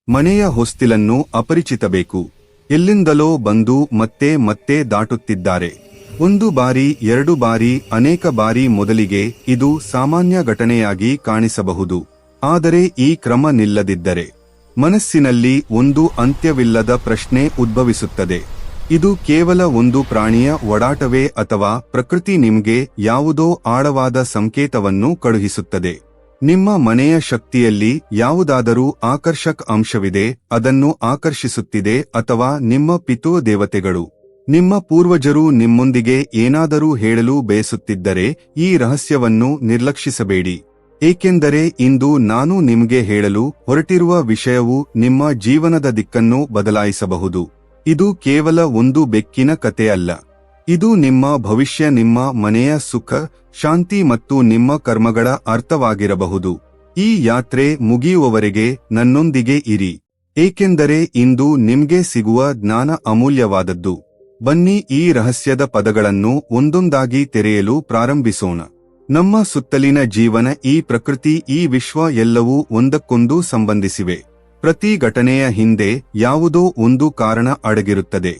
ಮನೆಯ ಹೊಸ್ತಿಲನ್ನು ಅಪರಿಚಿತ ಬೇಕು. ಎಲ್ಲಿಂದಲೋ ಬಂದು ಮತ್ತೆ ಮತ್ತೆ ದಾಟುತ್ತಿದ್ದಾರೆ. ಒಂದು ಬಾರಿ, ಎರಡು ಬಾರಿ, ಅನೇಕ ಬಾರಿ. ಮೊದಲಿಗೆ ಇದು ಸಾಮಾನ್ಯ ಘಟನೆಯಾಗಿ ಕಾಣಿಸಬಹುದು. ಆದರೆ ಈ ಕ್ರಮ ನಿಲ್ಲದಿದ್ದರೆ ಮನಸ್ಸಿನಲ್ಲಿ ಒಂದು ಅಂತ್ಯವಿಲ್ಲದ ಪ್ರಶ್ನೆ ಉದ್ಭವಿಸುತ್ತದೆ. ಇದು ಕೇವಲ ಒಂದು ಪ್ರಾಣಿಯ ಒಡಾಟವೇ ಅಥವಾ ಪ್ರಕೃತಿ ನಿಮ್ಗೆ ಯಾವುದೋ ಆಳವಾದ ಸಂಕೇತವನ್ನು ಕಳುಹಿಸುತ್ತದೆ? ನಿಮ್ಮ ಮನೆಯ ಶಕ್ತಿಯಲ್ಲಿ ಯಾವುದಾದರೂ ಆಕರ್ಷಕ ಅಂಶವಿದೆ, ಅದನ್ನು ಆಕರ್ಷಿಸುತ್ತಿದೆ, ಅಥವಾ ನಿಮ್ಮ ಪಿತೃ ದೇವತೆಗಳು, ನಿಮ್ಮ ಪೂರ್ವಜರು ನಿಮ್ಮೊಂದಿಗೆ ಏನಾದರೂ ಹೇಳಲು ಬಯಸುತ್ತಿದ್ದರೆ ಈ ರಹಸ್ಯವನ್ನು ನಿರ್ಲಕ್ಷಿಸಬೇಡಿ. ಏಕೆಂದರೆ ಇಂದು ನಾನು ನಿಮಗೆ ಹೇಳಲು ಹೊರಟಿರುವ ವಿಷಯವು ನಿಮ್ಮ ಜೀವನದ ದಿಕ್ಕನ್ನು ಬದಲಾಯಿಸಬಹುದು. ಇದು ಕೇವಲ ಒಂದು ಬೆಕ್ಕಿನ ಕಥೆಯಲ್ಲ. ಇದು ನಿಮ್ಮ ಭವಿಷ್ಯ, ನಿಮ್ಮ ಮನೆಯ ಸುಖ, ಶಾಂತಿ ಮತ್ತು ನಿಮ್ಮ ಕರ್ಮಗಳ ಅರ್ಥವಾಗಿರಬಹುದು. ಈ ಯಾತ್ರೆ ಮುಗಿಯುವವರೆಗೆ ನನ್ನೊಂದಿಗೆ ಇರಿ, ಏಕೆಂದರೆ ಇಂದು ನಿಮ್ಗೆ ಸಿಗುವ ಜ್ಞಾನ ಅಮೂಲ್ಯವಾದದ್ದು. ಬನ್ನಿ ಈ ರಹಸ್ಯದ ಪದಗಳನ್ನು ಒಂದೊಂದಾಗಿ ತೆರೆಯಲು ಪ್ರಾರಂಭಿಸೋಣ. ನಮ್ಮ ಸುತ್ತಲಿನ ಜೀವನ, ಈ ಪ್ರಕೃತಿ, ಈ ವಿಶ್ವ ಎಲ್ಲವೂ ಒಂದಕ್ಕೊಂದು ಸಂಬಂಧಿಸಿವೆ. ಪ್ರತಿ ಘಟನೆಯ ಹಿಂದೆ ಯಾವುದೋ ಒಂದು ಕಾರಣ ಅಡಗಿರುತ್ತದೆ.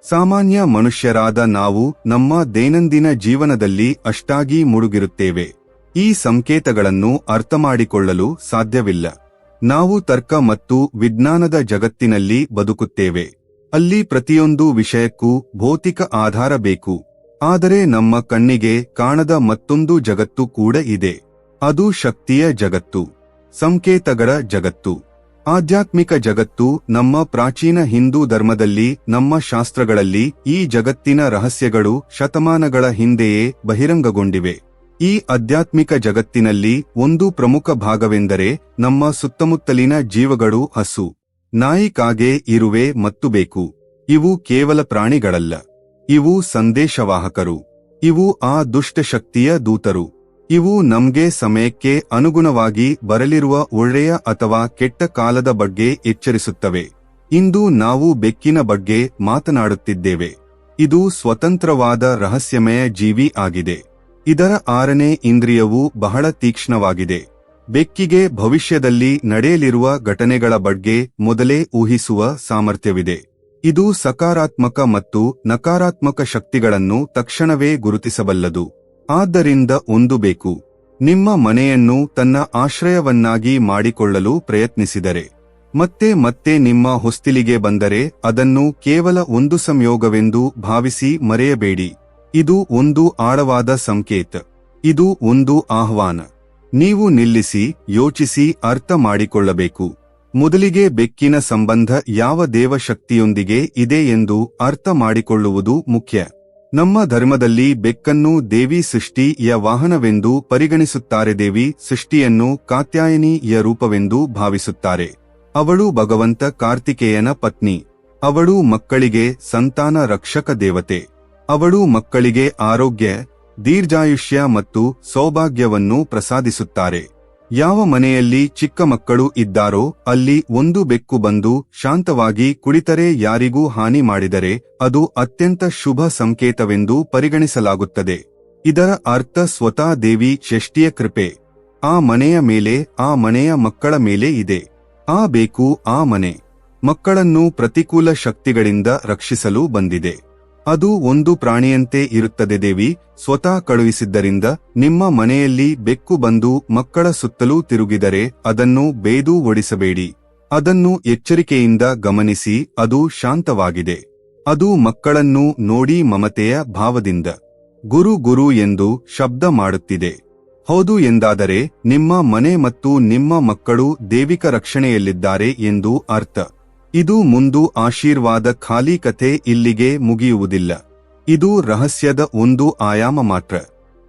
ಸಾಮಾನ್ಯ ಮನುಷ್ಯರಾದ ನಾವು ನಮ್ಮ ದೈನಂದಿನ ಜೀವನದಲ್ಲಿ ಅಷ್ಟಾಗಿ ಮುಳುಗಿರುತ್ತೇವೆ. ಈ ಸಂಕೇತಗಳನ್ನು ಅರ್ಥಮಾಡಿಕೊಳ್ಳಲು ಸಾಧ್ಯವಿಲ್ಲ. ನಾವು ತರ್ಕ ಮತ್ತು ವಿಜ್ಞಾನದ ಜಗತ್ತಿನಲ್ಲಿ ಬದುಕುತ್ತೇವೆ. ಅಲ್ಲಿ ಪ್ರತಿಯೊಂದು ವಿಷಯಕ್ಕೂ ಭೌತಿಕ ಆಧಾರ ಬೇಕು. ಆದರೆ ನಮ್ಮ ಕಣ್ಣಿಗೆ ಕಾಣದ ಮತ್ತೊಂದು ಜಗತ್ತು ಕೂಡ ಇದೆ. ಅದು ಶಕ್ತಿಯ ಜಗತ್ತು, ಸಂಕೇತಗಳ ಜಗತ್ತು, ಆಧ್ಯಾತ್ಮಿಕ ಜಗತ್ತು. ನಮ್ಮ ಪ್ರಾಚೀನ ಹಿಂದೂ ಧರ್ಮದಲ್ಲಿ, ನಮ್ಮ ಶಾಸ್ತ್ರಗಳಲ್ಲಿ ಈ ಜಗತ್ತಿನ ರಹಸ್ಯಗಳು ಶತಮಾನಗಳ ಹಿಂದೆಯೇ ಬಹಿರಂಗಗೊಂಡಿವೆ. ಈ ಆಧ್ಯಾತ್ಮಿಕ ಜಗತ್ತಿನಲ್ಲಿ ಒಂದು ಪ್ರಮುಖ ಭಾಗವೆಂದರೆ ನಮ್ಮ ಸುತ್ತಮುತ್ತಲಿನ ಜೀವಗಳು. ಹಸು, ನಾಯಿ, ಕಾಗೆ, ಇರುವೆ ಮತ್ತು ಬೆಕ್ಕು. ಇವು ಕೇವಲ ಪ್ರಾಣಿಗಳಲ್ಲ, ಇವು ಸಂದೇಶವಾಹಕರು. ಇವು ಆ ದುಷ್ಟ ಶಕ್ತಿಯ ದೂತರು. ಇವು ನಮ್ಗೆ ಸಮಯಕ್ಕೆ ಅನುಗುಣವಾಗಿ ಬರಲಿರುವ ಒಳ್ಳೆಯ ಅಥವಾ ಕೆಟ್ಟ ಕಾಲದ ಬಗ್ಗೆ ಎಚ್ಚರಿಸುತ್ತವೆ. ಇಂದು ನಾವು ಬೆಕ್ಕಿನ ಬಗ್ಗೆ ಮಾತನಾಡುತ್ತಿದ್ದೇವೆ. ಇದು ಸ್ವತಂತ್ರವಾದ ರಹಸ್ಯಮಯ ಜೀವಿ ಆಗಿದೆ. ಇದರ 6ನೇ ಇಂದ್ರಿಯವು ಬಹಳ ತೀಕ್ಷ್ಣವಾಗಿದೆ. ಬೆಕ್ಕಿಗೆ ಭವಿಷ್ಯದಲ್ಲಿ ನಡೆಯಲಿರುವ ಘಟನೆಗಳ ಬಗ್ಗೆ ಮೊದಲೇ ಊಹಿಸುವ ಸಾಮರ್ಥ್ಯವಿದೆ. ಇದು ಸಕಾರಾತ್ಮಕ ಮತ್ತು ನಕಾರಾತ್ಮಕ ಶಕ್ತಿಗಳನ್ನು ತಕ್ಷಣವೇ ಗುರುತಿಸಬಲ್ಲದು. ಆದ್ದರಿಂದ ಒಂದು ಬೆಕ್ಕು ನಿಮ್ಮ ಮನೆಯನ್ನು ತನ್ನ ಆಶ್ರಯವನ್ನಾಗಿ ಮಾಡಿಕೊಳ್ಳಲು ಪ್ರಯತ್ನಿಸಿದರೆ, ಮತ್ತೆ ಮತ್ತೆ ನಿಮ್ಮ ಹೊಸ್ತಿಲಿಗೆ ಬಂದರೆ, ಅದನ್ನು ಕೇವಲ ಒಂದು ಸಂಯೋಗವೆಂದು ಭಾವಿಸಿ ಮರೆಯಬೇಡಿ. ಇದು ಒಂದು ಆಳವಾದ ಸಂಕೇತ. ಇದು ಒಂದು ಆಹ್ವಾನ. ನೀವು ನಿಲ್ಲಿಸಿ, ಯೋಚಿಸಿ, ಅರ್ಥ ಮಾಡಿಕೊಳ್ಳಬೇಕು. ಮೊದಲಿಗೆ ಬೆಕ್ಕಿನ ಸಂಬಂಧ ಯಾವ ದೇವಶಕ್ತಿಯೊಂದಿಗೆ ಇದೆ ಎಂದು ಅರ್ಥ ಮಾಡಿಕೊಳ್ಳುವುದು ಮುಖ್ಯ. ನಮ್ಮ ಧರ್ಮದಲ್ಲಿ ಬೆಕ್ಕನ್ನು ದೇವಿ ಸೃಷ್ಟಿಯ ವಾಹನವೆಂದು ಪರಿಗಣಿಸುತ್ತಾರೆ. ದೇವಿ ಸೃಷ್ಟಿಯನ್ನು ಕಾತ್ಯಾಯನಿಯ ರೂಪವೆಂದು ಭಾವಿಸುತ್ತಾರೆ. ಅವಳು ಭಗವಂತ ಕಾರ್ತಿಕೇಯನ ಪತ್ನಿ. ಅವಳು ಮಕ್ಕಳಿಗೆ ಸಂತಾನ ರಕ್ಷಕ ದೇವತೆ. ಅವಳು ಮಕ್ಕಳಿಗೆ ಆರೋಗ್ಯ, ದೀರ್ಘಾಯುಷ್ಯ ಮತ್ತು ಸೌಭಾಗ್ಯವನ್ನು ಪ್ರಸಾದಿಸುತ್ತಾರೆ. ಯಾವ ಮನೆಯಲ್ಲಿ ಚಿಕ್ಕ ಮಕ್ಕಳು ಇದ್ದಾರೋ ಅಲ್ಲಿ ಒಂದು ಬೆಕ್ಕು ಬಂದು ಶಾಂತವಾಗಿ ಕುಳಿತರೆ, ಯಾರಿಗೂ ಹಾನಿ ಮಾಡಿದರೆ, ಅದು ಅತ್ಯಂತ ಶುಭ ಸಂಕೇತವೆಂದು ಪರಿಗಣಿಸಲಾಗುತ್ತದೆ. ಇದರ ಅರ್ಥ ಸ್ವತಃ ದೇವಿ ಷಷ್ಠಿಯ ಕೃಪೆ ಆ ಮನೆಯ ಮೇಲೆ, ಆ ಮನೆಯ ಮಕ್ಕಳ ಮೇಲೆ ಇದೆ. ಆ ಬೆಕ್ಕು ಆ ಮನೆ ಮಕ್ಕಳನ್ನು ಪ್ರತಿಕೂಲ ಶಕ್ತಿಗಳಿಂದ ರಕ್ಷಿಸಲು ಬಂದಿದೆ. ಅದು ಒಂದು ಪ್ರಾಣಿಯಂತೆ ಇರುತ್ತದೆ. ದೇವಿ ಸ್ವತಃ ಕಳುಹಿಸಿದ್ದರಿಂದ ನಿಮ್ಮ ಮನೆಯಲ್ಲಿ ಬೆಕ್ಕು ಬಂದು ಮಕ್ಕಳ ಸುತ್ತಲೂ ತಿರುಗಿದರೆ ಅದನ್ನು ಬೇದು ಓಡಿಸಬೇಡಿ. ಅದನ್ನು ಎಚ್ಚರಿಕೆಯಿಂದ ಗಮನಿಸಿ. ಅದು ಶಾಂತವಾಗಿದೆ. ಅದು ಮಕ್ಕಳನ್ನು ನೋಡಿ ಮಮತೆಯ ಭಾವದಿಂದ ಗುರು ಗುರು ಎಂದು ಶಬ್ದ ಮಾಡುತ್ತಿದೆ. ಹೌದು ಎಂದಾದರೆ ನಿಮ್ಮ ಮನೆ ಮತ್ತು ನಿಮ್ಮ ಮಕ್ಕಳು ದೈವಿಕ ರಕ್ಷಣೆಯಲ್ಲಿದ್ದಾರೆ ಎಂದು ಅರ್ಥ. ಇದು ಮುಂದು ಆಶೀರ್ವಾದ. ಖಾಲಿ ಕಥೆ ಇಲ್ಲಿಗೆ ಮುಗಿಯುವುದಿಲ್ಲ. ಇದು ರಹಸ್ಯದ ಒಂದು ಆಯಾಮ ಮಾತ್ರ.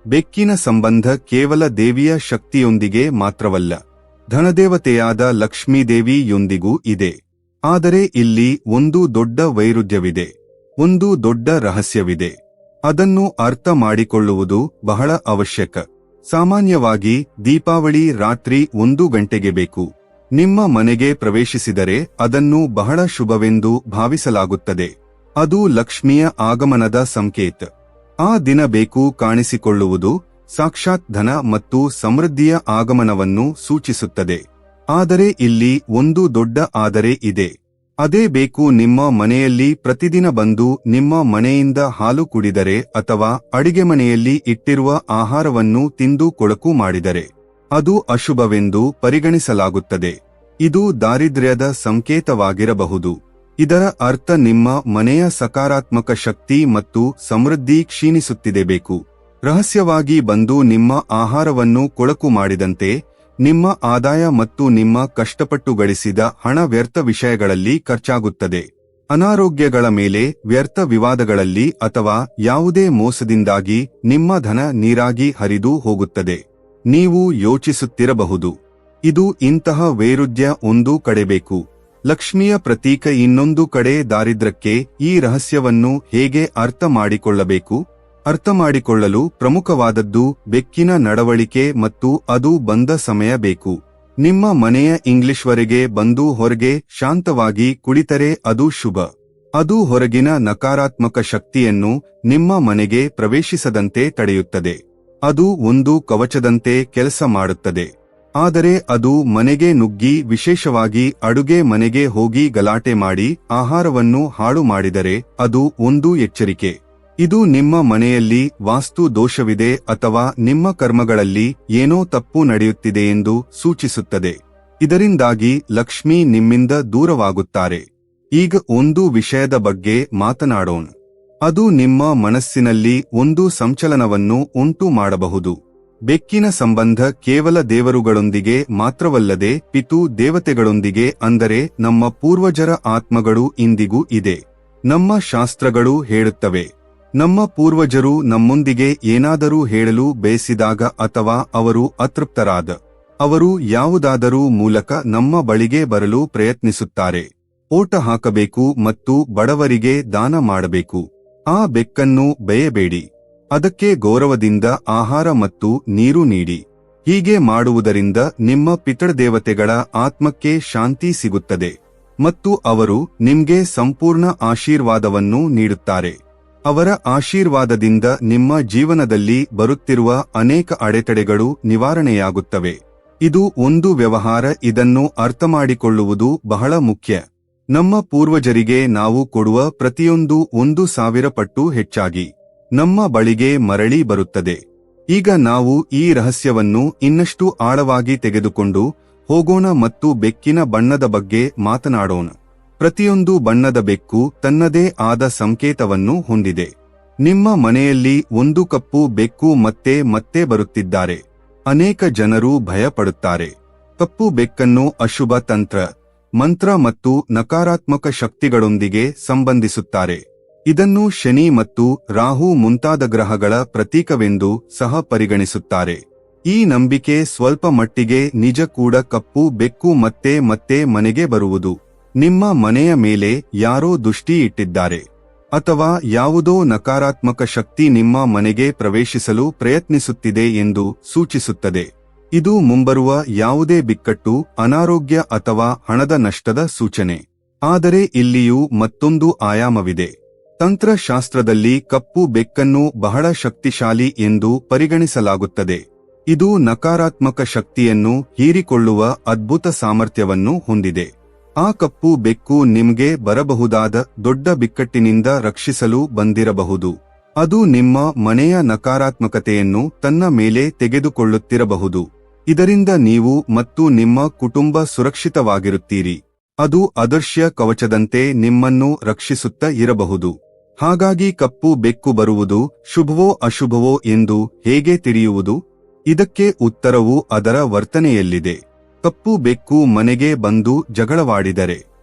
ಬೆಕ್ಕಿನ ಸಂಬಂಧ ಕೇವಲ ದೇವಿಯ ಶಕ್ತಿಯೊಂದಿಗೆ ಮಾತ್ರವಲ್ಲ, ಧನದೇವತೆಯಾದ ಲಕ್ಷ್ಮೀದೇವಿಯೊಂದಿಗೂ ಇದೆ. ಆದರೆ ಇಲ್ಲಿ ಒಂದು ದೊಡ್ಡ ವೈರುಧ್ಯವಿದೆ, ಒಂದು ದೊಡ್ಡ ರಹಸ್ಯವಿದೆ. ಅದನ್ನು ಅರ್ಥ ಮಾಡಿಕೊಳ್ಳುವುದು ಬಹಳ ಅವಶ್ಯಕ. ಸಾಮಾನ್ಯವಾಗಿ ದೀಪಾವಳಿ ರಾತ್ರಿ 1 ಗಂಟೆಗೆ ಬೇಕು ನಿಮ್ಮ ಮನೆಗೆ ಪ್ರವೇಶಿಸಿದರೆ ಅದನ್ನು ಬಹಳ ಶುಭವೆಂದು ಭಾವಿಸಲಾಗುತ್ತದೆ. ಅದು ಲಕ್ಷ್ಮಿಯ ಆಗಮನದ ಸಂಕೇತ. ಆ ದಿನ ಬೇಕು ಕಾಣಿಸಿಕೊಳ್ಳುವುದು ಸಾಕ್ಷಾತ್ ಧನ ಮತ್ತು ಸಮೃದ್ಧಿಯ ಆಗಮನವನ್ನು ಸೂಚಿಸುತ್ತದೆ. ಆದರೆ ಇಲ್ಲಿ ಒಂದು ದೊಡ್ಡ ಆದರೆ ಇದೆ. ಅದೇ ಬೇಕು. ನಿಮ್ಮ ಮನೆಯಲ್ಲಿ ಪ್ರತಿದಿನ ಬಂದು ನಿಮ್ಮ ಮನೆಯಿಂದ ಹಾಲು ಕುಡಿದರೆ ಅಥವಾ ಅಡಿಗೆ ಮನೆಯಲ್ಲಿ ಇಟ್ಟಿರುವ ಆಹಾರವನ್ನು ತಿಂದು ಕೊಳಕು ಮಾಡಿದರೆ ಅದು ಅಶುಭವೆಂದು ಪರಿಗಣಿಸಲಾಗುತ್ತದೆ. ಇದು ದಾರಿದ್ರ್ಯದ ಸಂಕೇತವಾಗಿರಬಹುದು. ಇದರ ಅರ್ಥ ನಿಮ್ಮ ಮನೆಯ ಸಕಾರಾತ್ಮಕ ಶಕ್ತಿ ಮತ್ತು ಸಮೃದ್ಧಿ ಕ್ಷೀಣಿಸುತ್ತಿದೆ. ಬೇಕು ರಹಸ್ಯವಾಗಿ ಬಂದು ನಿಮ್ಮ ಆಹಾರವನ್ನು ಕೊಳಕು ಮಾಡಿದಂತೆ ನಿಮ್ಮ ಆದಾಯ ಮತ್ತು ನಿಮ್ಮ ಕಷ್ಟಪಟ್ಟು ಗಳಿಸಿದ ಹಣ ವ್ಯರ್ಥ ವಿಷಯಗಳಲ್ಲಿ ಖರ್ಚಾಗುತ್ತದೆ. ಅನಾರೋಗ್ಯಗಳ ಮೇಲೆ, ವ್ಯರ್ಥ ವಿವಾದಗಳಲ್ಲಿ ಅಥವಾ ಯಾವುದೇ ಮೋಸದಿಂದಾಗಿ ನಿಮ್ಮ ಧನ ನೀರಾಗಿ ಹರಿದು ಹೋಗುತ್ತದೆ. ನೀವು ಯೋಚಿಸುತ್ತಿರಬಹುದು, ಇದು ಇಂತಹ ವೈರುಧ್ಯ ಒಂದು ಕಡೆ ಬೇಕು, ಲಕ್ಷ್ಮಿಯ ಪ್ರತೀಕ ಇನ್ನೊಂದು ಕಡೆ ದಾರಿದ್ರ್ಯಕ್ಕೆ. ಈ ರಹಸ್ಯವನ್ನು ಹೇಗೆ ಅರ್ಥ ಮಾಡಿಕೊಳ್ಳಬೇಕು? ಅರ್ಥ ಮಾಡಿಕೊಳ್ಳಲು ಪ್ರಮುಖವಾದದ್ದು ಬೆಕ್ಕಿನ ನಡವಳಿಕೆ ಮತ್ತು ಅದು ಬಂದ ಸಮಯ ಬೇಕು. ನಿಮ್ಮ ಮನೆಯ ಇಂಗ್ಲಿಷ್ವರೆಗೆ ಬಂದು ಹೊರಗೆ ಶಾಂತವಾಗಿ ಕುಳಿತರೆ ಅದು ಶುಭ. ಅದು ಹೊರಗಿನ ನಕಾರಾತ್ಮಕ ಶಕ್ತಿಯನ್ನು ನಿಮ್ಮ ಮನೆಗೆ ಪ್ರವೇಶಿಸದಂತೆ ತಡೆಯುತ್ತದೆ. ಅದು ಒಂದು ಕವಚದಂತೆ ಕೆಲಸ ಮಾಡುತ್ತದೆ. ಆದರೆ ಅದು ಮನೆಗೆ ನುಗ್ಗಿ, ವಿಶೇಷವಾಗಿ ಅಡುಗೆ ಮನೆಗೆ ಹೋಗಿ ಗಲಾಟೆ ಮಾಡಿ ಆಹಾರವನ್ನು ಹಾಳು ಮಾಡಿದರೆ ಅದು ಒಂದು ಎಚ್ಚರಿಕೆ. ಇದು ನಿಮ್ಮ ಮನೆಯಲ್ಲಿ ವಾಸ್ತು ದೋಷವಿದೆ ಅಥವಾ ನಿಮ್ಮ ಕರ್ಮಗಳಲ್ಲಿ ಏನೋ ತಪ್ಪು ನಡೆಯುತ್ತಿದೆಯೆಂದು ಸೂಚಿಸುತ್ತದೆ. ಇದರಿಂದಾಗಿ ಲಕ್ಷ್ಮಿ ನಿಮ್ಮಿಂದ ದೂರವಾಗುತ್ತಾರೆ. ಈಗ ಒಂದು ವಿಷಯದ ಬಗ್ಗೆ ಮಾತನಾಡೋಣ. ಅದು ನಿಮ್ಮ ಮನಸ್ಸಿನಲ್ಲಿ ಒಂದು ಸಂಚಲನವನ್ನು ಉಂಟು ಮಾಡಬಹುದು. ಬೆಕ್ಕಿನ ಸಂಬಂಧ ಕೇವಲ ದೇವರುಗಳೊಂದಿಗೆ ಮಾತ್ರವಲ್ಲದೆ ಪಿತೃ ದೇವತೆಗಳೊಂದಿಗೆ, ಅಂದರೆ ನಮ್ಮ ಪೂರ್ವಜರ ಆತ್ಮಗಳು ಇಂದಿಗೂ ಇದೆ. ನಮ್ಮ ಶಾಸ್ತ್ರಗಳು ಹೇಳುತ್ತವೆ, ನಮ್ಮ ಪೂರ್ವಜರು ನಮ್ಮೊಂದಿಗೆ ಏನಾದರೂ ಹೇಳಲು ಬಯಸಿದಾಗ ಅಥವಾ ಅವರು ಅತೃಪ್ತರಾದ ಅವರು ಯಾವುದಾದರೂ ಮೂಲಕ ನಮ್ಮ ಬಳಿಗೆ ಬರಲು ಪ್ರಯತ್ನಿಸುತ್ತಾರೆ. ಓಟ ಹಾಕಬೇಕು ಮತ್ತು ಬಡವರಿಗೆ ದಾನ ಮಾಡಬೇಕು. ಆ ಬೆಕ್ಕನ್ನು ಬಯಬೇಡಿ. ಅದಕ್ಕೆ ಗೌರವದಿಂದ ಆಹಾರ ಮತ್ತು ನೀರು ನೀಡಿ. ಹೀಗೆ ಮಾಡುವುದರಿಂದ ನಿಮ್ಮ ಪಿತೃದೇವತೆಗಳ ಆತ್ಮಕ್ಕೆ ಶಾಂತಿ ಸಿಗುತ್ತದೆ ಮತ್ತು ಅವರು ನಿಮ್ಗೆ ಸಂಪೂರ್ಣ ಆಶೀರ್ವಾದವನ್ನು ನೀಡುತ್ತಾರೆ. ಅವರ ಆಶೀರ್ವಾದದಿಂದ ನಿಮ್ಮ ಜೀವನದಲ್ಲಿ ಬರುತ್ತಿರುವ ಅನೇಕ ಅಡೆತಡೆಗಳು ನಿವಾರಣೆಯಾಗುತ್ತವೆ. ಇದು ಒಂದು ವ್ಯವಹಾರ. ಇದನ್ನು ಅರ್ಥಮಾಡಿಕೊಳ್ಳುವುದು ಬಹಳ ಮುಖ್ಯ. ನಮ್ಮ ಪೂರ್ವಜರಿಗೆ ನಾವು ಕೊಡುವ ಪ್ರತಿಯೊಂದು 1,000 ಪಟ್ಟು ಹೆಚ್ಚಾಗಿ ನಮ್ಮ ಬಳಿಗೆ ಮರಳಿ ಬರುತ್ತದೆ. ಈಗ ನಾವು ಈ ರಹಸ್ಯವನ್ನು ಇನ್ನಷ್ಟು ಆಳವಾಗಿ ತೆಗೆದುಕೊಂಡು ಹೋಗೋಣ ಮತ್ತು ಬೆಕ್ಕಿನ ಬಣ್ಣದ ಬಗ್ಗೆ ಮಾತನಾಡೋಣ. ಪ್ರತಿಯೊಂದು ಬಣ್ಣದ ಬೆಕ್ಕು ತನ್ನದೇ ಆದ ಸಂಕೇತವನ್ನು ಹೊಂದಿದೆ. ನಿಮ್ಮ ಮನೆಯಲ್ಲಿ ಒಂದು ಕಪ್ಪು ಬೆಕ್ಕು ಮತ್ತೆ ಮತ್ತೆ ಬರುತ್ತಿದ್ದಾರೆ. ಅನೇಕ ಜನರು ಭಯಪಡುತ್ತಾರೆ. ಕಪ್ಪು ಬೆಕ್ಕನ್ನು ಅಶುಭ ತಂತ್ರ, ಮಂತ್ರ ಮತ್ತು ನಕಾರಾತ್ಮಕ ಶಕ್ತಿಗಳೊಂದಿಗೆ ಸಂಬಂಧಿಸುತ್ತಾರೆ. ಇದನ್ನು ಶನಿ ಮತ್ತು ರಾಹು ಮುಂತಾದ ಗ್ರಹಗಳ ಪ್ರತೀಕವೆಂದು ಸಹ ಪರಿಗಣಿಸುತ್ತಾರೆ. ಈ ನಂಬಿಕೆ ಸ್ವಲ್ಪ ಮಟ್ಟಿಗೆ ನಿಜ ಕೂಡ. ಕಪ್ಪು ಬೆಕ್ಕು ಮತ್ತೆ ಮತ್ತೆ ಮನೆಗೆ ಬರುವುದು ನಿಮ್ಮ ಮನೆಯ ಮೇಲೆ ಯಾರೋ ದೃಷ್ಟಿ ಇಟ್ಟಿದ್ದಾರೆ ಅಥವಾ ಯಾವುದೋ ನಕಾರಾತ್ಮಕ ಶಕ್ತಿ ನಿಮ್ಮ ಮನೆಗೆ ಪ್ರವೇಶಿಸಲು ಪ್ರಯತ್ನಿಸುತ್ತಿದೆ ಎಂದು ಸೂಚಿಸುತ್ತದೆ. ಇದು ಮುಂಬರುವ ಯಾವುದೇ ಬಿಕ್ಕಟ್ಟು, ಅನಾರೋಗ್ಯ ಅಥವಾ ಹಣದ ನಷ್ಟದ ಸೂಚನೆ. ಆದರೆ ಇಲ್ಲಿಯೂ ಮತ್ತೊಂದು ಆಯಾಮವಿದೆ. ತಂತ್ರಶಾಸ್ತ್ರದಲ್ಲಿ ಕಪ್ಪು ಬೆಕ್ಕನ್ನು ಬಹಳ ಶಕ್ತಿಶಾಲಿ ಎಂದು ಪರಿಗಣಿಸಲಾಗುತ್ತದೆ. ಇದು ನಕಾರಾತ್ಮಕ ಶಕ್ತಿಯನ್ನು ಹೀರಿಕೊಳ್ಳುವ ಅದ್ಭುತ ಸಾಮರ್ಥ್ಯವನ್ನು ಹೊಂದಿದೆ. ಆ ಕಪ್ಪು ಬೆಕ್ಕು ನಿಮ್ಗೆ ಬರಬಹುದಾದ ದೊಡ್ಡ ಬಿಕ್ಕಟ್ಟಿನಿಂದ ರಕ್ಷಿಸಲು ಬಂದಿರಬಹುದು. ಅದು ನಿಮ್ಮ ಮನೆಯ ನಕಾರಾತ್ಮಕತೆಯನ್ನು ತನ್ನ ಮೇಲೆ ತೆಗೆದುಕೊಳ್ಳುತ್ತಿರಬಹುದು. ಇದರಿಂದ ನೀವು ಮತ್ತು ನಿಮ್ಮ ಕುಟುಂಬ ಸುರಕ್ಷಿತವಾಗಿರುತ್ತೀರಿ. ಅದು ಅದೃಶ್ಯ ಕವಚದಂತೆ ನಿಮ್ಮನ್ನು ರಕ್ಷಿಸುತ್ತಾ ಇರಬಹುದು. ಹಾಗಾಗಿ ಕಪ್ಪು ಬೆಕ್ಕು ಬರುವುದು ಶುಭವೋ ಅಶುಭವೋ ಎಂದು ಹೇಗೆ ತಿಳಿಯುವುದು? ಇದಕ್ಕೆ ಉತ್ತರವು ಅದರ ವರ್ತನೆಯಲ್ಲಿದೆ. ಕಪ್ಪು ಬೆಕ್ಕು ಮನೆಗೆ ಬಂದು ಜಗಳವಾಡಿದರೆ,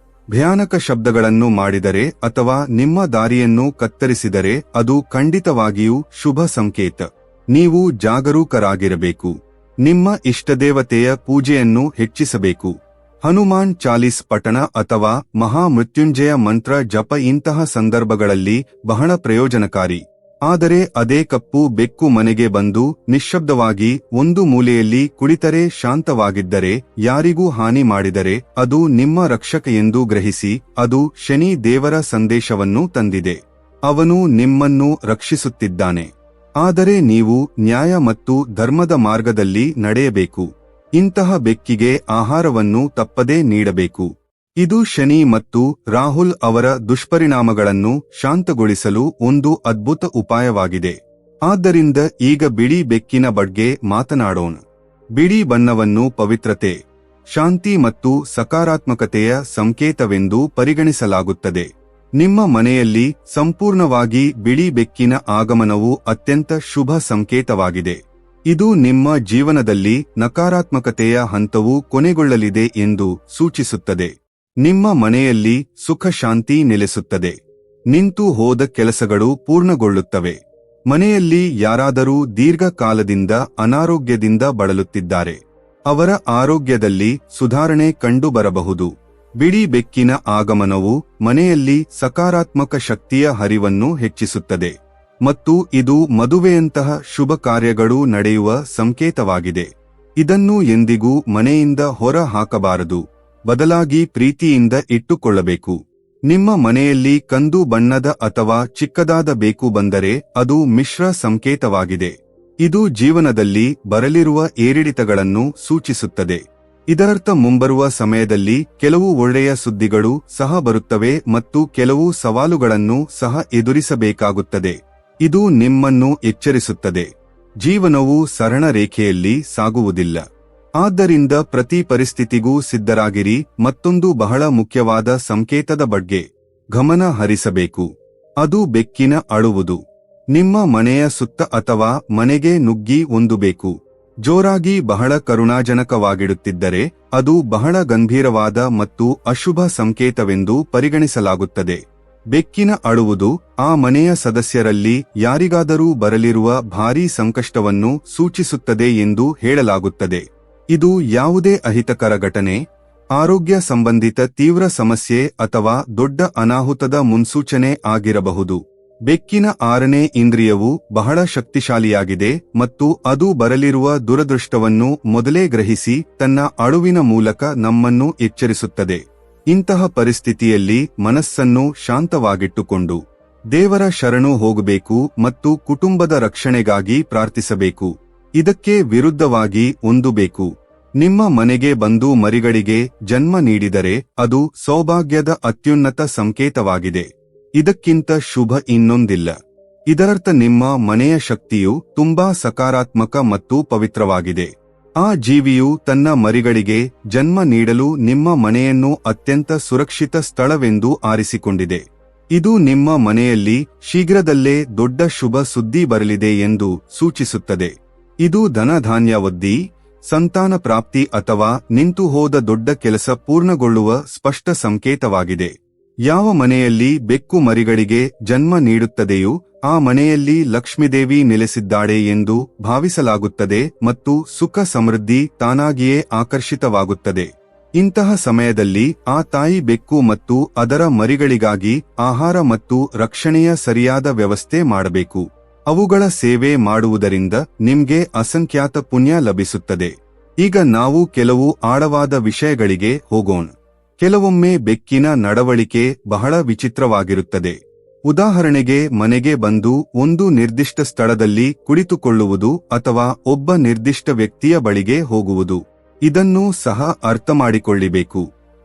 ಭಯಾನಕ ಶಬ್ದಗಳನ್ನು ಮಾಡಿದರೆ ಅಥವಾ ನಿಮ್ಮ ದಾರಿಯನ್ನು ಕತ್ತರಿಸಿದರೆ ಅದು ಖಂಡಿತವಾಗಿಯೂ ಶುಭ ಸಂಕೇತ. ನೀವು ಜಾಗರೂಕರಾಗಿರಬೇಕು. ನಿಮ್ಮ ಇಷ್ಟದೇವತೆಯ ಪೂಜೆಯನ್ನು ಹೆಚ್ಚಿಸಬೇಕು. ಹನುಮಾನ್ ಚಾಲೀಸ್ ಪಠಣ ಅಥವಾ ಮಹಾಮೃತ್ಯುಂಜಯ ಮಂತ್ರ ಜಪ ಇಂತಹ ಸಂದರ್ಭಗಳಲ್ಲಿ ಬಹಳ ಪ್ರಯೋಜನಕಾರಿ. ಆದರೆ ಅದೇ ಕಪ್ಪು ಬೆಕ್ಕು ಮನೆಗೆ ಬಂದು ನಿಶ್ಶಬ್ದವಾಗಿ ಒಂದು ಮೂಲೆಯಲ್ಲಿ ಕುಳಿತರೆ, ಶಾಂತವಾಗಿದ್ದರೆ, ಯಾರಿಗೂ ಹಾನಿ ಮಾಡಿದರೆ ಅದು ನಿಮ್ಮ ರಕ್ಷಕ ಎಂದು ಗ್ರಹಿಸಿ, ಅದು ಶನಿ ದೇವರ ಸಂದೇಶವನ್ನು ತಂದಿದೆ. ಅವನು ನಿಮ್ಮನ್ನು ರಕ್ಷಿಸುತ್ತಿದ್ದಾನೆ. ಆದರೆ ನೀವು ನ್ಯಾಯ ಮತ್ತು ಧರ್ಮದ ಮಾರ್ಗದಲ್ಲಿ ನಡೆಯಬೇಕು. ಇಂತಹ ಬೆಕ್ಕಿಗೆ ಆಹಾರವನ್ನು ತಪ್ಪದೇ ನೀಡಬೇಕು. ಇದು ಶನಿ ಮತ್ತು ರಾಹುಲ್ ಅವರ ದುಷ್ಪರಿಣಾಮಗಳನ್ನು ಶಾಂತಗೊಳಿಸಲು ಒಂದು ಅದ್ಭುತ ಉಪಾಯವಾಗಿದೆ. ಆದ್ದರಿಂದ ಈಗ ಬಿಳಿ ಬೆಕ್ಕಿನ ಬಗ್ಗೆ ಮಾತನಾಡೋಣ. ಬಿಳಿ ಬಣ್ಣವನ್ನು ಪವಿತ್ರತೆ, ಶಾಂತಿ ಮತ್ತು ಸಕಾರಾತ್ಮಕತೆಯ ಸಂಕೇತವೆಂದು ಪರಿಗಣಿಸಲಾಗುತ್ತದೆ. ನಿಮ್ಮ ಮನೆಯಲ್ಲಿ ಸಂಪೂರ್ಣವಾಗಿ ಬಿಳಿ ಬೆಕ್ಕಿನ ಆಗಮನವು ಅತ್ಯಂತ ಶುಭ ಸಂಕೇತವಾಗಿದೆ. ಇದು ನಿಮ್ಮ ಜೀವನದಲ್ಲಿ ನಕಾರಾತ್ಮಕತೆಯ ಹಂತವು ಕೊನೆಗೊಳ್ಳಲಿದೆ ಎಂದು ಸೂಚಿಸುತ್ತದೆ. ನಿಮ್ಮ ಮನೆಯಲ್ಲಿ ಸುಖ ಶಾಂತಿ ನೆಲೆಸುತ್ತದೆ. ನಿಂತು ಹೋದ ಕೆಲಸಗಳು ಪೂರ್ಣಗೊಳ್ಳುತ್ತವೆ. ಮನೆಯಲ್ಲಿ ಯಾರಾದರೂ ದೀರ್ಘಕಾಲದಿಂದ ಅನಾರೋಗ್ಯದಿಂದ ಬಳಲುತ್ತಿದ್ದಾರೆ. ಅವರ ಆರೋಗ್ಯದಲ್ಲಿ ಸುಧಾರಣೆ ಕಂಡುಬರಬಹುದು. ಬಿಳಿ ಬೆಕ್ಕಿನ ಆಗಮನವು ಮನೆಯಲ್ಲಿ ಸಕಾರಾತ್ಮಕ ಶಕ್ತಿಯ ಹರಿವನ್ನು ಹೆಚ್ಚಿಸುತ್ತದೆ ಮತ್ತು ಇದು ಮದುವೆಯಂತಹ ಶುಭ ಕಾರ್ಯಗಳು ನಡೆಯುವ ಸಂಕೇತವಾಗಿದೆ. ಇದನ್ನು ಎಂದಿಗೂ ಮನೆಯಿಂದ ಹೊರ ಹಾಕಬಾರದು, ಬದಲಾಗಿ ಪ್ರೀತಿಯಿಂದ ಇಟ್ಟುಕೊಳ್ಳಬೇಕು. ನಿಮ್ಮ ಮನೆಯಲ್ಲಿ ಕಂದು ಬಣ್ಣದ ಅಥವಾ ಚಿಕ್ಕದಾದ ಬೇಕು ಬಂದರೆ ಅದು ಮಿಶ್ರ ಸಂಕೇತವಾಗಿದೆ. ಇದು ಜೀವನದಲ್ಲಿ ಬರಲಿರುವ ಏರಿಳಿತಗಳನ್ನು ಸೂಚಿಸುತ್ತದೆ. ಇದರರ್ಥ ಮುಂಬರುವ ಸಮಯದಲ್ಲಿ ಕೆಲವು ಒಳ್ಳೆಯ ಸುದ್ದಿಗಳು ಸಹ ಬರುತ್ತವೆ ಮತ್ತು ಕೆಲವು ಸವಾಲುಗಳನ್ನು ಸಹ ಎದುರಿಸಬೇಕಾಗುತ್ತದೆ. ಇದು ನಿಮ್ಮನ್ನು ಎಚ್ಚರಿಸುತ್ತದೆ. ಜೀವನವು ಸರಳ ರೇಖೆಯಲ್ಲಿ ಸಾಗುವುದಿಲ್ಲ. ಆದ್ದರಿಂದ ಪ್ರತಿ ಪರಿಸ್ಥಿತಿಗೂ ಸಿದ್ಧರಾಗಿರಿ. ಮತ್ತೊಂದು ಬಹಳ ಮುಖ್ಯವಾದ ಸಂಕೇತದ ಬಗ್ಗೆ ಗಮನ ಹರಿಸಬೇಕು. ಅದು ಬೆಕ್ಕಿನ ಅಳುವುದು. ನಿಮ್ಮ ಮನೆಯ ಸುತ್ತ ಅಥವಾ ಮನೆಗೆ ನುಗ್ಗಿ ಒಂದು ಬೇಕು ಜೋರಾಗಿ ಬಹಳ ಕರುಣಾಜನಕವಾಗಿಡುತ್ತಿದ್ದರೆ ಅದು ಬಹಳ ಗಂಭೀರವಾದ ಮತ್ತು ಅಶುಭ ಸಂಕೇತವೆಂದು ಪರಿಗಣಿಸಲಾಗುತ್ತದೆ. ಬೆಕ್ಕಿನ ಅಳುವುದು ಆ ಮನೆಯ ಸದಸ್ಯರಲ್ಲಿ ಯಾರಿಗಾದರೂ ಬರಲಿರುವ ಭಾರೀ ಸಂಕಷ್ಟವನ್ನು ಸೂಚಿಸುತ್ತದೆ ಎಂದು ಹೇಳಲಾಗುತ್ತದೆ. ಇದು ಯಾವುದೇ ಅಹಿತಕರ ಘಟನೆ, ಆರೋಗ್ಯ ಸಂಬಂಧಿತ ತೀವ್ರ ಸಮಸ್ಯೆ ಅಥವಾ ದೊಡ್ಡ ಅನಾಹುತದ ಮುನ್ಸೂಚನೆ ಆಗಿರಬಹುದು. ಬೆಕ್ಕಿನ 6ನೇ ಇಂದ್ರಿಯವು ಬಹಳ ಶಕ್ತಿಶಾಲಿಯಾಗಿದೆ ಮತ್ತು ಅದು ಬರಲಿರುವ ದುರದೃಷ್ಟವನ್ನು ಮೊದಲೇ ಗ್ರಹಿಸಿ ತನ್ನ ಅಳುವಿನ ಮೂಲಕ ನಮ್ಮನ್ನು ಎಚ್ಚರಿಸುತ್ತದೆ. ಇಂತಹ ಪರಿಸ್ಥಿತಿಯಲ್ಲಿ ಮನಸ್ಸನ್ನು ಶಾಂತವಾಗಿಟ್ಟುಕೊಂಡು ದೇವರ ಶರಣು ಹೋಗಬೇಕು ಮತ್ತು ಕುಟುಂಬದ ರಕ್ಷಣೆಗಾಗಿ ಪ್ರಾರ್ಥಿಸಬೇಕು. ಇದಕ್ಕೆ ವಿರುದ್ಧವಾಗಿ ಒಂದು ಬೇಕು ನಿಮ್ಮ ಮನೆಗೆ ಬಂದು ಮರಿಗಳಿಗೆ ಜನ್ಮ ನೀಡಿದರೆ ಅದು ಸೌಭಾಗ್ಯದ ಅತ್ಯುನ್ನತ ಸಂಕೇತವಾಗಿದೆ. ಇದಕ್ಕಿಂತ ಶುಭ ಇನ್ನೊಂದಿಲ್ಲ. ಇದರರ್ಥ ನಿಮ್ಮ ಮನೆಯ ಶಕ್ತಿಯು ತುಂಬಾ ಸಕಾರಾತ್ಮಕ ಮತ್ತು ಪವಿತ್ರವಾಗಿದೆ. ಆ ಜೀವಿಯು ತನ್ನ ಮರಿಗಳಿಗೆ ಜನ್ಮ ನೀಡಲು ನಿಮ್ಮ ಮನೆಯನ್ನು ಅತ್ಯಂತ ಸುರಕ್ಷಿತ ಸ್ಥಳವೆಂದು ಆರಿಸಿಕೊಂಡಿದೆ. ಇದು ನಿಮ್ಮ ಮನೆಯಲ್ಲಿ ಶೀಘ್ರದಲ್ಲೇ ದೊಡ್ಡ ಶುಭ ಸುದ್ದಿ ಬರಲಿದೆ ಎಂದು ಸೂಚಿಸುತ್ತದೆ. ಇದು ಧನಧಾನ್ಯ ವೃದ್ಧಿ, ಸಂತಾನ ಪ್ರಾಪ್ತಿ ಅಥವಾ ನಿಂತು ಹೋದ ದೊಡ್ಡ ಕೆಲಸ ಪೂರ್ಣಗೊಳ್ಳುವ ಸ್ಪಷ್ಟ ಸಂಕೇತವಾಗಿದೆ. ಯಾವ ಮನೆಯಲ್ಲಿ ಬೆಕ್ಕು ಮರಿಗಳಿಗೆ ಜನ್ಮ ನೀಡುತ್ತದೆಯೋ ಆ ಮನೆಯಲ್ಲಿ ಲಕ್ಷ್ಮೀದೇವಿ ನೆಲೆಸಿದ್ದಾಳೆ ಎಂದು ಭಾವಿಸಲಾಗುತ್ತದೆ ಮತ್ತು ಸುಖ ಸಮೃದ್ಧಿ ತಾನಾಗಿಯೇ ಆಕರ್ಷಿತವಾಗುತ್ತದೆ. ಇಂತಹ ಸಮಯದಲ್ಲಿ ಆ ತಾಯಿ ಬೆಕ್ಕು ಮತ್ತು ಅದರ ಮರಿಗಳಿಗಾಗಿ ಆಹಾರ ಮತ್ತು ರಕ್ಷಣೆಯ ಸರಿಯಾದ ವ್ಯವಸ್ಥೆ ಮಾಡಬೇಕು. ಅವುಗಳ ಸೇವೆ ಮಾಡುವುದರಿಂದ ನಿಮ್ಗೆ ಅಸಂಖ್ಯಾತ ಪುಣ್ಯ ಲಭಿಸುತ್ತದೆ. ಈಗ ನಾವು ಕೆಲವು ಆಳವಾದ ವಿಷಯಗಳಿಗೆ ಹೋಗೋಣ. ಕೆಲವೊಮ್ಮೆ ಬೆಕ್ಕಿನ ನಡವಳಿಕೆ ಬಹಳ ವಿಚಿತ್ರವಾಗಿರುತ್ತದೆ. ಉದಾಹರಣೆಗೆ ಮನೆಗೆ ಬಂದು ಒಂದು ನಿರ್ದಿಷ್ಟ ಸ್ಥಳದಲ್ಲಿ ಕುಳಿತುಕೊಳ್ಳುವುದು ಅಥವಾ ಒಬ್ಬ ನಿರ್ದಿಷ್ಟ ವ್ಯಕ್ತಿಯ ಬಳಿಗೆ ಹೋಗುವುದು. ಇದನ್ನು ಸಹ ಅರ್ಥಮಾಡಿಕೊಳ್ಳಬೇಕು.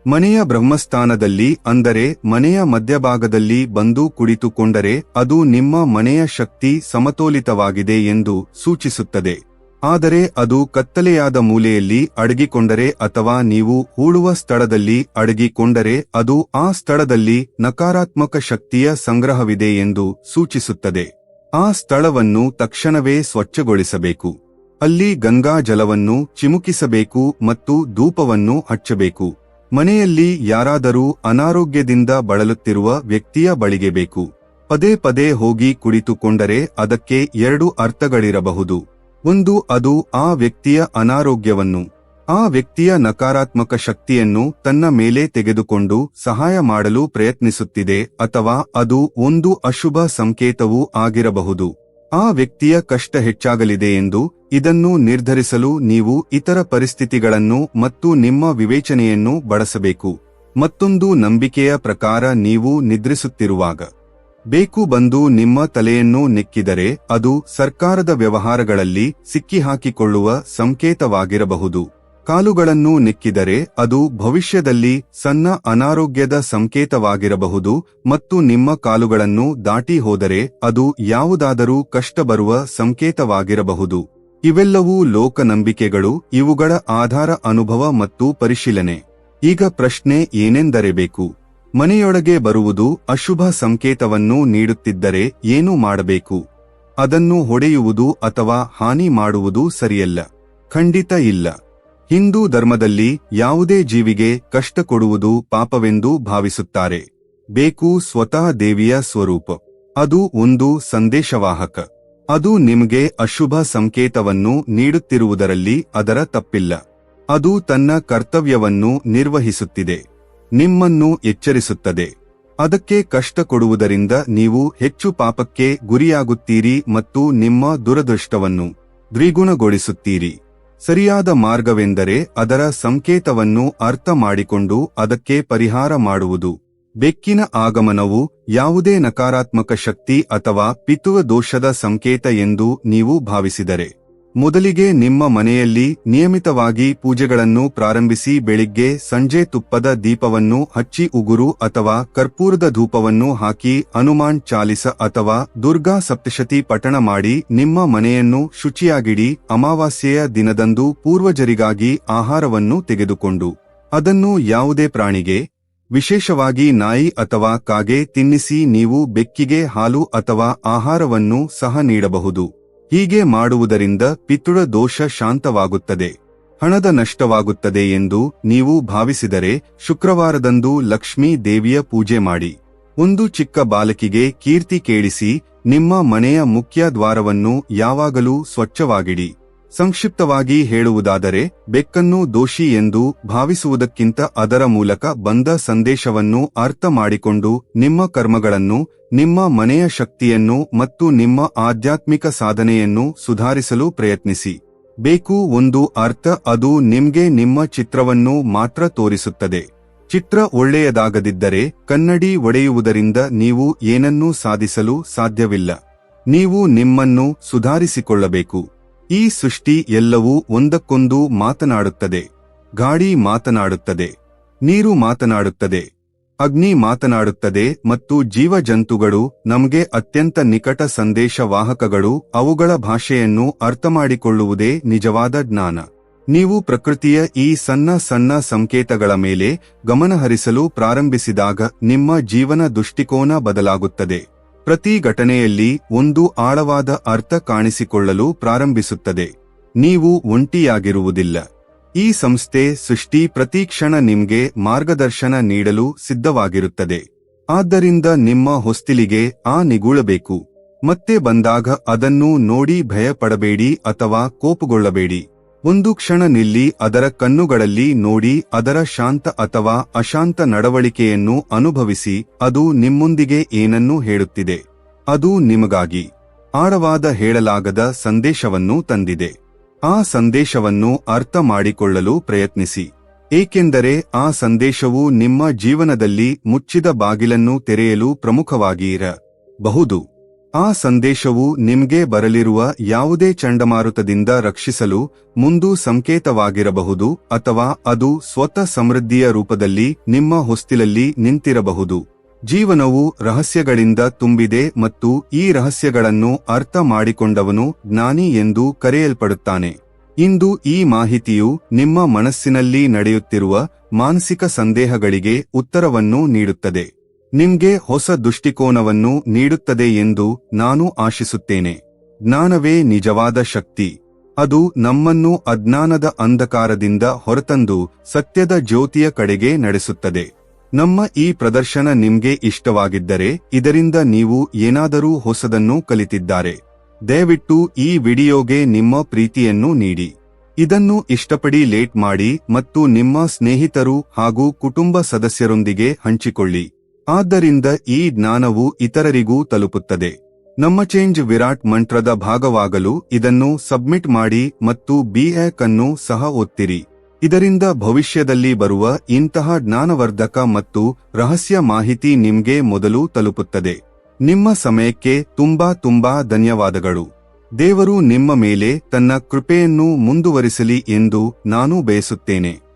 ಮನೆಯ ಬ್ರಹ್ಮಸ್ಥಾನದಲ್ಲಿ ಅಂದರೆ ಮನೆಯ ಮಧ್ಯಭಾಗದಲ್ಲಿ ಬಂದು ಕುಳಿತುಕೊಂಡರೆ ಅದು ನಿಮ್ಮ ಮನೆಯ ಶಕ್ತಿ ಸಮತೋಲಿತವಾಗಿದೆ ಎಂದು ಸೂಚಿಸುತ್ತದೆ. ಆದರೆ ಅದು ಕತ್ತಲೆಯಾದ ಮೂಲೆಯಲ್ಲಿ ಅಡಗಿಕೊಂಡರೆ ಅಥವಾ ನೀವು ಹೂಳುವ ಸ್ಥಳದಲ್ಲಿ ಅಡಗಿಕೊಂಡರೆ ಅದು ಆ ಸ್ಥಳದಲ್ಲಿ ನಕಾರಾತ್ಮಕ ಶಕ್ತಿಯ ಸಂಗ್ರಹವಿದೆ ಎಂದು ಸೂಚಿಸುತ್ತದೆ. ಆ ಸ್ಥಳವನ್ನು ತಕ್ಷಣವೇ ಸ್ವಚ್ಛಗೊಳಿಸಬೇಕು. ಅಲ್ಲಿ ಗಂಗಾ ಜಲವನ್ನು ಚಿಮುಕಿಸಬೇಕು ಮತ್ತು ಧೂಪವನ್ನು ಹಚ್ಚಬೇಕು. ಮನೆಯಲ್ಲಿ ಯಾರಾದರೂ ಅನಾರೋಗ್ಯದಿಂದ ಬಳಲುತ್ತಿರುವ ವ್ಯಕ್ತಿಯ ಬಳಿಗೆ ಬೇಕು ಪದೇ ಪದೇ ಹೋಗಿ ಕುಳಿತುಕೊಂಡರೆ ಅದಕ್ಕೆ 2 ಅರ್ಥಗಳಿರಬಹುದು. ಒಂದು, ಅದು ಆ ವ್ಯಕ್ತಿಯ ಅನಾರೋಗ್ಯವನ್ನು, ಆ ವ್ಯಕ್ತಿಯ ನಕಾರಾತ್ಮಕ ಶಕ್ತಿಯನ್ನು ತನ್ನ ಮೇಲೆ ತೆಗೆದುಕೊಂಡು ಸಹಾಯ ಮಾಡಲು ಪ್ರಯತ್ನಿಸುತ್ತಿದೆ, ಅಥವಾ ಅದು ಒಂದು ಅಶುಭ ಸಂಕೇತವೂ ಆಗಿರಬಹುದು. ಆ ವ್ಯಕ್ತಿಯ ಕಷ್ಟ ಹೆಚ್ಚಾಗಲಿದೆ ಎಂದು. ಇದನ್ನು ನಿರ್ಧರಿಸಲು ನೀವು ಇತರ ಪರಿಸ್ಥಿತಿಗಳನ್ನು ಮತ್ತು ನಿಮ್ಮ ವಿವೇಚನೆಯನ್ನು ಬಳಸಬೇಕು. ಮತ್ತೊಂದು ನಂಬಿಕೆಯ ಪ್ರಕಾರ ನೀವು ನಿದ್ರಿಸುತ್ತಿರುವಾಗ ಬೇಕು ಬಂದು ನಿಮ್ಮ ತಲೆಯನ್ನು ನೆಕ್ಕಿದರೆ ಅದು ಸರ್ಕಾರದ ವ್ಯವಹಾರಗಳಲ್ಲಿ ಸಿಕ್ಕಿಹಾಕಿಕೊಳ್ಳುವ ಸಂಕೇತವಾಗಿರಬಹುದು. ಕಾಲುಗಳನ್ನು ನೆಕ್ಕಿದರೆ ಅದು ಭವಿಷ್ಯದಲ್ಲಿ ಸಣ್ಣ ಅನಾರೋಗ್ಯದ ಸಂಕೇತವಾಗಿರಬಹುದು ಮತ್ತು ನಿಮ್ಮ ಕಾಲುಗಳನ್ನು ದಾಟಿ ಹೋದರೆ ಅದು ಯಾವುದಾದರೂ ಕಷ್ಟ ಬರುವ ಸಂಕೇತವಾಗಿರಬಹುದು. ಇವೆಲ್ಲವೂ ಲೋಕನಂಬಿಕೆಗಳು, ಇವುಗಳ ಆಧಾರ ಅನುಭವ ಮತ್ತು ಪರಿಶೀಲನೆ. ಈಗ ಪ್ರಶ್ನೆ ಏನೆಂದರೆ, ಬೇಕು ಮನೆಯೊಳಗೆ ಬರುವುದು ಅಶುಭ ಸಂಕೇತವನ್ನು ನೀಡುತ್ತಿದ್ದರೆ ಏನು ಮಾಡಬೇಕು? ಅದನ್ನು ಹೊಡೆಯುವುದು ಅಥವಾ ಹಾನಿ ಮಾಡುವುದು ಸರಿಯಲ್ಲ? ಖಂಡಿತ ಇಲ್ಲ. ಹಿಂದೂ ಧರ್ಮದಲ್ಲಿ ಯಾವುದೇ ಜೀವಿಗೆ ಕಷ್ಟ ಕೊಡುವುದು ಪಾಪವೆಂದು ಭಾವಿಸುತ್ತಾರೆ. ಬೇಕು ಸ್ವತಃ ದೇವಿಯ ಸ್ವರೂಪ. ಅದು ಒಂದು ಸಂದೇಶವಾಹಕ. ಅದು ನಿಮಗೆ ಅಶುಭ ಸಂಕೇತವನ್ನು ನೀಡುತ್ತಿರುವುದರಲ್ಲಿ ಅದರ ತಪ್ಪಿಲ್ಲ. ಅದು ತನ್ನ ಕರ್ತವ್ಯವನ್ನು ನಿರ್ವಹಿಸುತ್ತಿದೆ, ನಿಮ್ಮನ್ನು ಎಚ್ಚರಿಸುತ್ತದೆ. ಅದಕ್ಕೆ ಕಷ್ಟ ಕೊಡುವುದರಿಂದ ನೀವು ಹೆಚ್ಚು ಪಾಪಕ್ಕೆ ಗುರಿಯಾಗುತ್ತೀರಿ ಮತ್ತು ನಿಮ್ಮ ದುರದೃಷ್ಟವನ್ನು ದ್ವಿಗುಣಗೊಳಿಸುತ್ತೀರಿ. ಸರಿಯಾದ ಮಾರ್ಗವೆಂದರೆ ಅದರ ಸಂಕೇತವನ್ನು ಅರ್ಥ ಮಾಡಿಕೊಂಡು ಅದಕ್ಕೆ ಪರಿಹಾರ ಮಾಡುವುದು. ಬೆಕ್ಕಿನ ಆಗಮನವು ಯಾವುದೇ ನಕಾರಾತ್ಮಕ ಶಕ್ತಿ ಅಥವಾ ಪಿತೃ ದೋಷದ ಸಂಕೇತ ಎಂದು ನೀವು ಭಾವಿಸಿದರೆ, ಮೊದಲಿಗೆ ನಿಮ್ಮ ಮನೆಯಲ್ಲಿ ನಿಯಮಿತವಾಗಿ ಪೂಜೆಗಳನ್ನು ಪ್ರಾರಂಭಿಸಿ. ಬೆಳಿಗ್ಗೆ ಸಂಜೆ ತುಪ್ಪದ ದೀಪವನ್ನು ಹಚ್ಚಿ ಉಗುರು ಅಥವಾ ಕರ್ಪೂರದ ಧೂಪವನ್ನು ಹಾಕಿ ಹನುಮಾನ್ ಚಾಲಿಸ ಅಥವಾ ದುರ್ಗಾ ಸಪ್ತಶತಿ ಪಠಣ ಮಾಡಿ ನಿಮ್ಮ ಮನೆಯನ್ನು ಶುಚಿಯಾಗಿಡಿ. ಅಮಾವಾಸ್ಯೆಯ ದಿನದಂದು ಪೂರ್ವಜರಿಗಾಗಿ ಆಹಾರವನ್ನು ತೆಗೆದುಕೊಂಡು ಅದನ್ನು ಯಾವುದೇ ಪ್ರಾಣಿಗೆ, ವಿಶೇಷವಾಗಿ ನಾಯಿ ಅಥವಾ ಕಾಗೆ ತಿನ್ನಿಸಿ. ನೀವು ಬೆಕ್ಕಿಗೆ ಹಾಲು ಅಥವಾ ಆಹಾರವನ್ನು ಸಹ ನೀಡಬಹುದು. ಹೀಗೆ ಮಾಡುವುದರಿಂದ ಪಿತೃ ದೋಷ ಶಾಂತವಾಗುತ್ತದೆ, ಹಣದ ನಷ್ಟವಾಗುತ್ತದೆ ಎಂದು ನೀವು ಭಾವಿಸಿದರೆ ಶುಕ್ರವಾರದಂದು ಲಕ್ಷ್ಮೀ ದೇವಿಯ ಪೂಜೆ ಮಾಡಿ. ಒಂದು ಚಿಕ್ಕ ಬಾಲಕಿಗೆ ಕೀರ್ತಿ ಕೇಳಿಸಿ. ನಿಮ್ಮ ಮನೆಯ ಮುಖ್ಯ ದ್ವಾರವನ್ನು ಯಾವಾಗಲೂ ಸ್ವಚ್ಛವಾಗಿಡಿ. ಸಂಕ್ಷಿಪ್ತವಾಗಿ ಹೇಳುವುದಾದರೆ, ಬೆಕ್ಕನ್ನು ದೋಷಿ ಎಂದು ಭಾವಿಸುವುದಕ್ಕಿಂತ ಅದರ ಮೂಲಕ ಬಂದ ಸಂದೇಶವನ್ನು ಅರ್ಥ ಮಾಡಿಕೊಂಡು ನಿಮ್ಮ ಕರ್ಮಗಳನ್ನು, ನಿಮ್ಮ ಮನೆಯ ಶಕ್ತಿಯನ್ನು ಮತ್ತು ನಿಮ್ಮ ಆಧ್ಯಾತ್ಮಿಕ ಸಾಧನೆಯನ್ನು ಸುಧಾರಿಸಲು ಪ್ರಯತ್ನಿಸಿ. ಬೇಕು ಒಂದು ಅರ್ಥ. ಅದು ನಿಮ್ಗೆ ನಿಮ್ಮ ಚಿತ್ರವನ್ನು ಮಾತ್ರ ತೋರಿಸುತ್ತದೆ. ಚಿತ್ರ ಒಳ್ಳೆಯದಾಗದಿದ್ದರೆ ಕನ್ನಡಿ ಒಡೆಯುವುದರಿಂದ ನೀವು ಏನನ್ನೂ ಸಾಧಿಸಲು ಸಾಧ್ಯವಿಲ್ಲ. ನೀವು ನಿಮ್ಮನ್ನು ಸುಧಾರಿಸಿಕೊಳ್ಳಬೇಕು. ಈ ಸೃಷ್ಟಿ ಎಲ್ಲವೂ ಒಂದಕ್ಕೊಂದು ಮಾತನಾಡುತ್ತದೆ. ಗಾಳಿ ಮಾತನಾಡುತ್ತದೆ, ನೀರು ಮಾತನಾಡುತ್ತದೆ, ಅಗ್ನಿ ಮಾತನಾಡುತ್ತದೆ ಮತ್ತು ಜೀವಜಂತುಗಳು ನಮಗೆ ಅತ್ಯಂತ ನಿಕಟ ಸಂದೇಶವಾಹಕಗಳು. ಅವುಗಳ ಭಾಷೆಯನ್ನು ಅರ್ಥಮಾಡಿಕೊಳ್ಳುವುದೇ ನಿಜವಾದ ಜ್ಞಾನ. ನೀವು ಪ್ರಕೃತಿಯ ಈ ಸಣ್ಣ ಸಣ್ಣ ಸಂಕೇತಗಳ ಮೇಲೆ ಗಮನಹರಿಸಲು ಪ್ರಾರಂಭಿಸಿದಾಗ ನಿಮ್ಮ ಜೀವನ ದೃಷ್ಟಿಕೋನ ಬದಲಾಗುತ್ತದೆ. ಪ್ರತಿ ಘಟನೆಯಲ್ಲಿ ಒಂದು ಆಳವಾದ ಅರ್ಥ ಕಾಣಿಸಿಕೊಳ್ಳಲು ಪ್ರಾರಂಭಿಸುತ್ತದೆ. ನೀವು ಒಂಟಿಯಾಗಿರುವುದಿಲ್ಲ. ಈ ಸಂಸ್ಥೆ, ಸೃಷ್ಟಿ ಪ್ರತಿ ಕ್ಷಣ ನಿಮ್ಗೆ ಮಾರ್ಗದರ್ಶನ ನೀಡಲು ಸಿದ್ಧವಾಗಿರುತ್ತದೆ. ಆದ್ದರಿಂದ ನಿಮ್ಮ ಹೊಸ್ತಿಲಿಗೆ ನಿಗೂಳಬೇಕು. ಮತ್ತೆ ಬಂದಾಗ ಅದನ್ನು ನೋಡಿ ಭಯಪಡಬೇಡಿ ಅಥವಾ ಕೋಪಗೊಳ್ಳಬೇಡಿ. ಒಂದು ಕ್ಷಣ ನಿಲ್ಲಿ, ಅದರ ಕಣ್ಣುಗಳಲ್ಲಿ ನೋಡಿ, ಅದರ ಶಾಂತ ಅಥವಾ ಅಶಾಂತ ನಡವಳಿಕೆಯನ್ನು ಅನುಭವಿಸಿ. ಅದು ನಿಮ್ಮೊಂದಿಗೆ ಏನನ್ನು ಹೇಳುತ್ತಿದೆ? ಅದು ನಿಮಗಾಗಿ ಆಳವಾದ ಹೇಳಲಾಗದ ಸಂದೇಶವನ್ನು ತಂದಿದೆ. ಆ ಸಂದೇಶವನ್ನು ಅರ್ಥ ಮಾಡಿಕೊಳ್ಳಲು ಪ್ರಯತ್ನಿಸಿ, ಏಕೆಂದರೆ ಆ ಸಂದೇಶವು ನಿಮ್ಮ ಜೀವನದಲ್ಲಿ ಮುಚ್ಚಿದ ಬಾಗಿಲನ್ನು ತೆರೆಯಲು ಪ್ರಮುಖವಾಗಿರಬಹುದು. ಆ ಸಂದೇಶವು ನಿಮ್ಗೆ ಬರಲಿರುವ ಯಾವುದೇ ಚಂಡಮಾರುತದಿಂದ ರಕ್ಷಿಸಲು ಮುಂದು ಸಂಕೇತವಾಗಿರಬಹುದು, ಅಥವಾ ಅದು ಸ್ವತಃ ಸಮೃದ್ಧಿಯ ರೂಪದಲ್ಲಿ ನಿಮ್ಮ ಹೊಸ್ತಿಲಲ್ಲಿ ನಿಂತಿರಬಹುದು. ಜೀವನವು ರಹಸ್ಯಗಳಿಂದ ತುಂಬಿದೆ ಮತ್ತು ಈ ರಹಸ್ಯಗಳನ್ನು ಅರ್ಥ ಮಾಡಿಕೊಂಡವನು ಜ್ಞಾನಿ ಎಂದು ಕರೆಯಲ್ಪಡುತ್ತಾನೆ. ಇಂದು ಈ ಮಾಹಿತಿಯು ನಿಮ್ಮ ಮನಸ್ಸಿನಲ್ಲಿ ನಡೆಯುತ್ತಿರುವ ಮಾನಸಿಕ ಸಂದೇಹಗಳಿಗೆ ಉತ್ತರವನ್ನು ನೀಡುತ್ತದೆ. ನಿಮ್ಗೆ ಹೊಸ ದೃಷ್ಟಿಕೋನವನ್ನು ನೀಡುತ್ತದೆ ಎಂದು ನಾನು ಆಶಿಸುತ್ತೇನೆ. ಜ್ಞಾನವೇ ನಿಜವಾದ ಶಕ್ತಿ. ಅದು ನಮ್ಮನ್ನು ಅಜ್ಞಾನದ ಅಂಧಕಾರದಿಂದ ಹೊರತಂದು ಸತ್ಯದ ಜ್ಯೋತಿಯ ಕಡೆಗೆ ನಡೆಸುತ್ತದೆ. ನಮ್ಮ ಈ ಪ್ರದರ್ಶನ ನಿಮ್ಗೆ ಇಷ್ಟವಾಗಿದ್ದರೆ, ಇದರಿಂದ ನೀವು ಏನಾದರೂ ಹೊಸದನ್ನು ಕಲಿತಿದ್ದಾರೆ, ದಯವಿಟ್ಟು ಈ ವಿಡಿಯೋಗೆ ನಿಮ್ಮ ಪ್ರೀತಿಯನ್ನು ನೀಡಿ. ಇದನ್ನು ಇಷ್ಟಪಡಿ, ಲೇಟ್ ಮಾಡಿ ಮತ್ತು ನಿಮ್ಮ ಸ್ನೇಹಿತರು ಹಾಗೂ ಕುಟುಂಬ ಸದಸ್ಯರೊಂದಿಗೆ ಹಂಚಿಕೊಳ್ಳಿ. ಆದ್ದರಿಂದ ಈ ಜ್ಞಾನವು ಇತರರಿಗೂ ತಲುಪುತ್ತದೆ. ನಮ್ಮ ಚೇಂಜ್ ವಿರಾಟ್ ಮಂತ್ರದ ಭಾಗವಾಗಲು ಇದನ್ನು ಸಬ್ಮಿಟ್ ಮಾಡಿ ಮತ್ತು BAC ಅನ್ನು ಸಹ ಒತ್ತಿರಿ. ಇದರಿಂದ ಭವಿಷ್ಯದಲ್ಲಿ ಬರುವ ಇಂತಹ ಜ್ಞಾನವರ್ಧಕ ಮತ್ತು ರಹಸ್ಯ ಮಾಹಿತಿ ನಿಮ್ಗೆ ಮೊದಲು ತಲುಪುತ್ತದೆ. ನಿಮ್ಮ ಸಮಯಕ್ಕೆ ತುಂಬಾ ಧನ್ಯವಾದಗಳು. ದೇವರು ನಿಮ್ಮ ಮೇಲೆ ತನ್ನ ಕೃಪೆಯನ್ನು ಮುಂದುವರಿಸಲಿ ಎಂದು ನಾನು ಬಯಸುತ್ತೇನೆ.